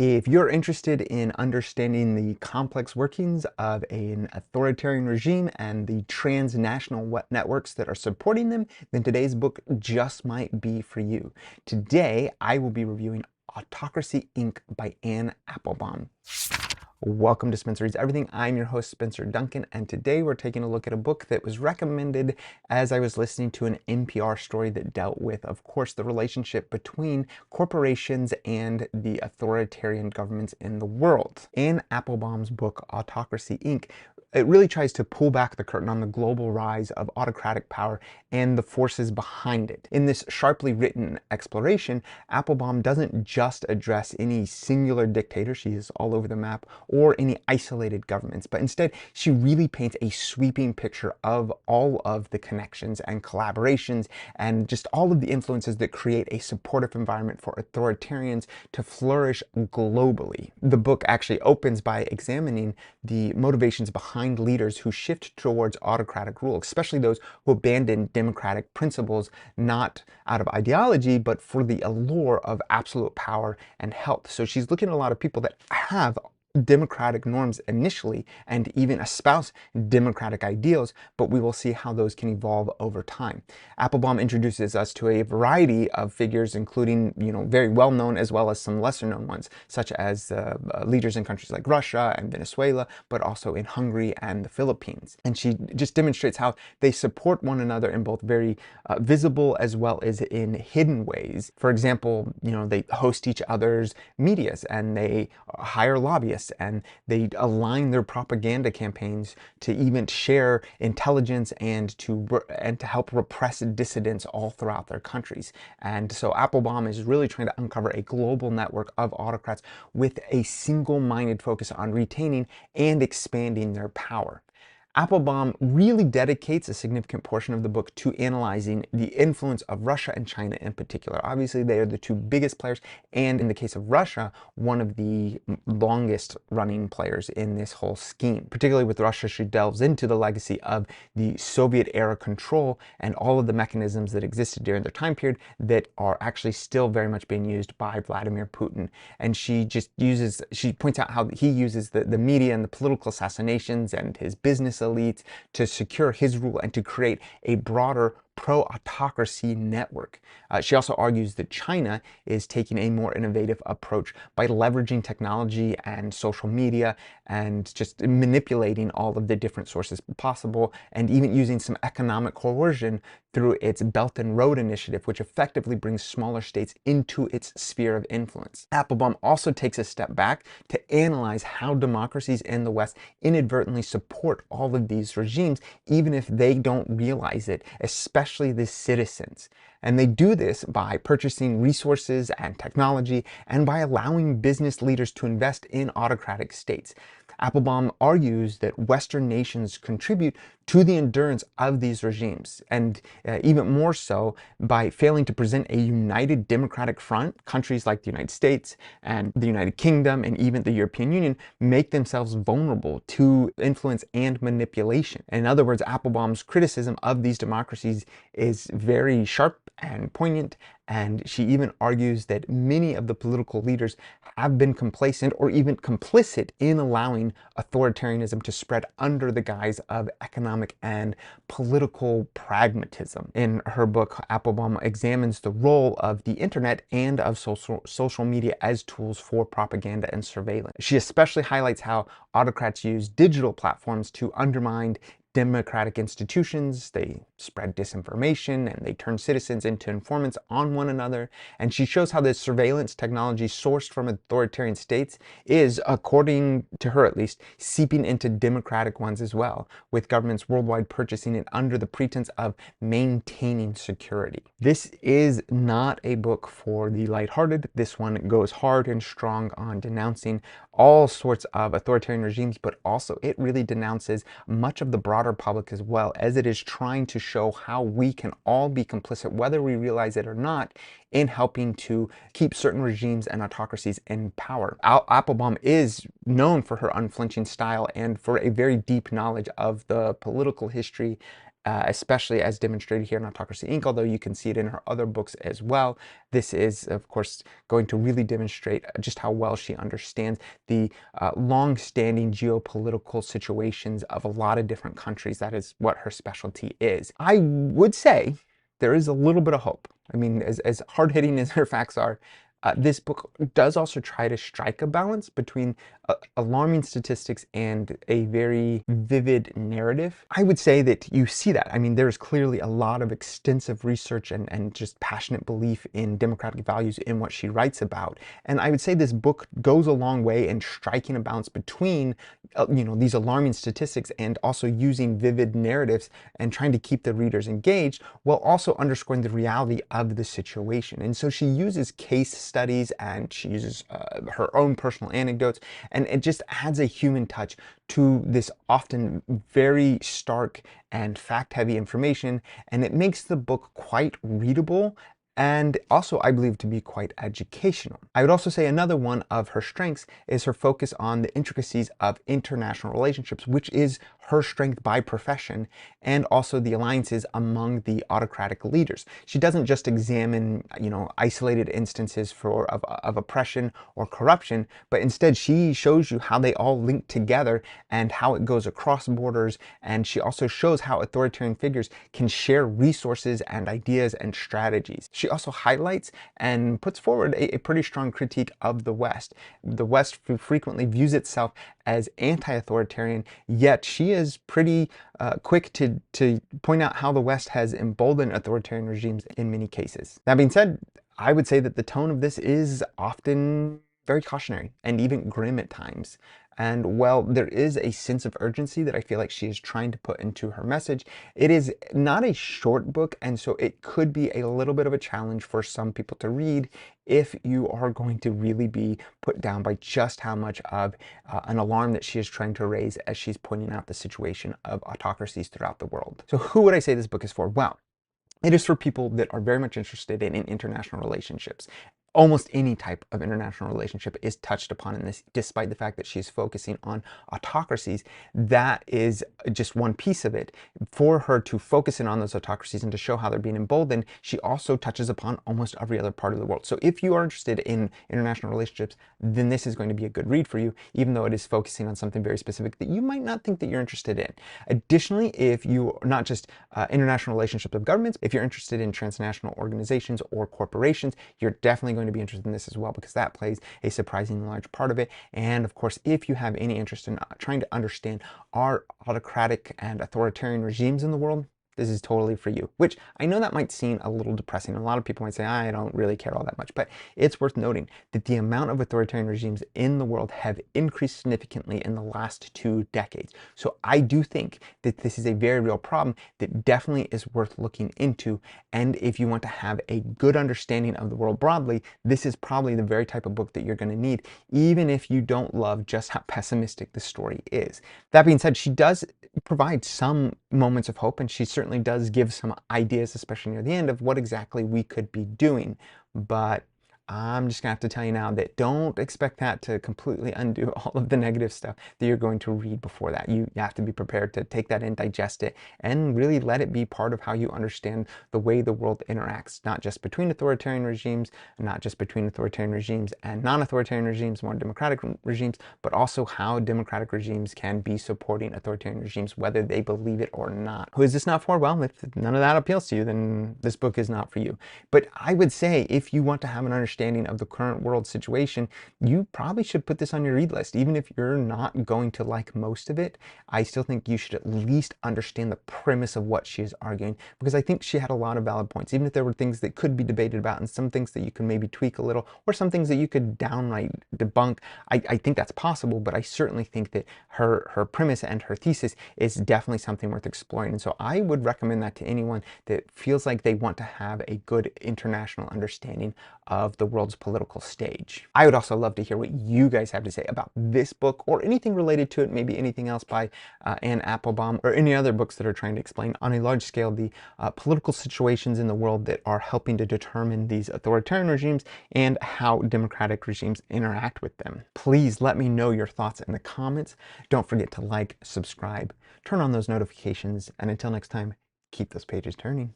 If you're interested in understanding the complex workings of an authoritarian regime and the transnational networks that are supporting them, then today's book just might be for you. Today, I will be reviewing Autocracy Inc. by Anne Applebaum. Welcome to Spencer Reads Everything. I'm your host, Spencer Duncan, and today we're taking a look at a book that was recommended as I was listening to an NPR story that dealt with, of course, the relationship between corporations and the authoritarian governments in the world. Anne Applebaum's book, Autocracy Inc., it really tries to pull back the curtain on the global rise of autocratic power and the forces behind it. In this sharply written exploration, Applebaum doesn't just address any singular dictator, she is all over the map, or any isolated governments, but instead she really paints a sweeping picture of all of the connections and collaborations and just all of the influences that create a supportive environment for authoritarians to flourish globally. The book actually opens by examining the motivations behind leaders who shift towards autocratic rule, especially those who abandon democratic principles, not out of ideology, but for the allure of absolute power and health. So she's looking at a lot of people that have democratic norms initially and even espouse democratic ideals, but we will see how those can evolve over time. Applebaum introduces us to a variety of figures, including, very well known as well as some lesser known ones, such as leaders in countries like Russia and Venezuela, but also in Hungary and the Philippines. And she just demonstrates how they support one another in both very visible as well as in hidden ways. For example, they host each other's medias and they hire lobbyists and they align their propaganda campaigns to even share intelligence and to help repress dissidents all throughout their countries. And so Applebaum is really trying to uncover a global network of autocrats with a single-minded focus on retaining and expanding their power. Applebaum really dedicates a significant portion of the book to analyzing the influence of Russia and China in particular. Obviously, they are the two biggest players, and in the case of Russia, one of the longest running players in this whole scheme. Particularly with Russia, she delves into the legacy of the Soviet-era control and all of the mechanisms that existed during their time period that are actually still very much being used by Vladimir Putin. And she points out how he uses the media and the political assassinations and his business elites to secure his rule and to create a broader pro-autocracy network. She also argues that China is taking a more innovative approach by leveraging technology and social media and just manipulating all of the different sources possible, and even using some economic coercion through its Belt and Road Initiative, which effectively brings smaller states into its sphere of influence. Applebaum also takes a step back to analyze how democracies in the West inadvertently support all of these regimes, even if they don't realize it, especially the citizens. And they do this by purchasing resources and technology and by allowing business leaders to invest in autocratic states. Applebaum argues that Western nations contribute to the endurance of these regimes, and even more so by failing to present a united democratic front. Countries like the United States and the United Kingdom and even the European Union make themselves vulnerable to influence and manipulation. In other words, Applebaum's criticism of these democracies is very sharp and poignant, and she even argues that many of the political leaders have been complacent or even complicit in allowing authoritarianism to spread under the guise of economic and political pragmatism. In her book, Applebaum examines the role of the internet and of social media as tools for propaganda and surveillance. She especially highlights how autocrats use digital platforms to undermine democratic institutions. They spread disinformation and they turn citizens into informants on one another. And she shows how this surveillance technology sourced from authoritarian states is, according to her at least, seeping into democratic ones as well, with governments worldwide purchasing it under the pretense of maintaining security. This is not a book for the lighthearted. This one goes hard and strong on denouncing all sorts of authoritarian regimes, but also it really denounces much of the broader public as well, as it is trying to show how we can all be complicit, whether we realize it or not, in helping to keep certain regimes and autocracies in power. Applebaum is known for her unflinching style and for a very deep knowledge of the political history especially as demonstrated here in Autocracy Inc., although you can see it in her other books as well. This is, of course, going to really demonstrate just how well she understands the long-standing geopolitical situations of a lot of different countries. That is what her specialty is. I would say there is a little bit of hope. I mean, as hard-hitting as her facts are, this book does also try to strike a balance between alarming statistics and a very vivid narrative. I would say that you see that. I mean, there's clearly a lot of extensive research and just passionate belief in democratic values in what she writes about. And I would say this book goes a long way in striking a balance between these alarming statistics and also using vivid narratives and trying to keep the readers engaged while also underscoring the reality of the situation. And so she uses case studies and she uses her own personal anecdotes, and it just adds a human touch to this often very stark and fact-heavy information, and it makes the book quite readable and also, I believe, to be quite educational. I would also say another one of her strengths is her focus on the intricacies of international relationships, which is her strength by profession, and also the alliances among the autocratic leaders. She doesn't just examine, isolated instances of oppression or corruption, but instead she shows you how they all link together and how it goes across borders, and she also shows how authoritarian figures can share resources and ideas and strategies. She also highlights and puts forward a pretty strong critique of the West. The West frequently views itself as anti-authoritarian, yet she is pretty quick to point out how the West has emboldened authoritarian regimes in many cases. That being said, I would say that the tone of this is often very cautionary and even grim at times. And while there is a sense of urgency that I feel like she is trying to put into her message, it is not a short book, and so it could be a little bit of a challenge for some people to read if you are going to really be put down by just how much of an alarm that she is trying to raise as she's pointing out the situation of autocracies throughout the world. So who would I say this book is for? Well, it is for people that are very much interested in international relationships. Almost any type of international relationship is touched upon in this, despite the fact that she's focusing on autocracies. That is just one piece of it. For her to focus in on those autocracies and to show how they're being emboldened, she also touches upon almost every other part of the world. So if you are interested in international relationships, then this is going to be a good read for you, even though it is focusing on something very specific that you might not think that you're interested in. Additionally, if you are not just international relationships of governments, if you're interested in transnational organizations or corporations, you're definitely going to be interested in this as well, because that plays a surprisingly large part of it. And of course, if you have any interest in trying to understand our autocratic and authoritarian regimes in the world, this is totally for you, which I know that might seem a little depressing. A lot of people might say, I don't really care all that much, but it's worth noting that the amount of authoritarian regimes in the world have increased significantly in the last 2 decades. So I do think that this is a very real problem that definitely is worth looking into. And if you want to have a good understanding of the world broadly, this is probably the very type of book that you're going to need, even if you don't love just how pessimistic the story is. That being said, she does provide some moments of hope, and she certainly does give some ideas, especially near the end, of what exactly we could be doing. But I'm just gonna have to tell you now that don't expect that to completely undo all of the negative stuff that you're going to read before that. You have to be prepared to take that in, digest it, and really let it be part of how you understand the way the world interacts, not just between authoritarian regimes, not just between authoritarian regimes and non-authoritarian regimes, more democratic regimes, but also how democratic regimes can be supporting authoritarian regimes, whether they believe it or not. Who is this not for? Well, if none of that appeals to you, then this book is not for you. But I would say if you want to have an understanding of the current world situation, you probably should put this on your read list. Even if you're not going to like most of it, I still think you should at least understand the premise of what she is arguing, because I think she had a lot of valid points, even if there were things that could be debated about and some things that you can maybe tweak a little, or some things that you could downright debunk. I think that's possible, but I certainly think that her premise and her thesis is definitely something worth exploring. And so I would recommend that to anyone that feels like they want to have a good international understanding of the world's political stage. I would also love to hear what you guys have to say about this book or anything related to it, maybe anything else by Anne Applebaum or any other books that are trying to explain on a large scale the political situations in the world that are helping to determine these authoritarian regimes and how democratic regimes interact with them. Please let me know your thoughts in the comments. Don't forget to like, subscribe, turn on those notifications, and until next time, keep those pages turning.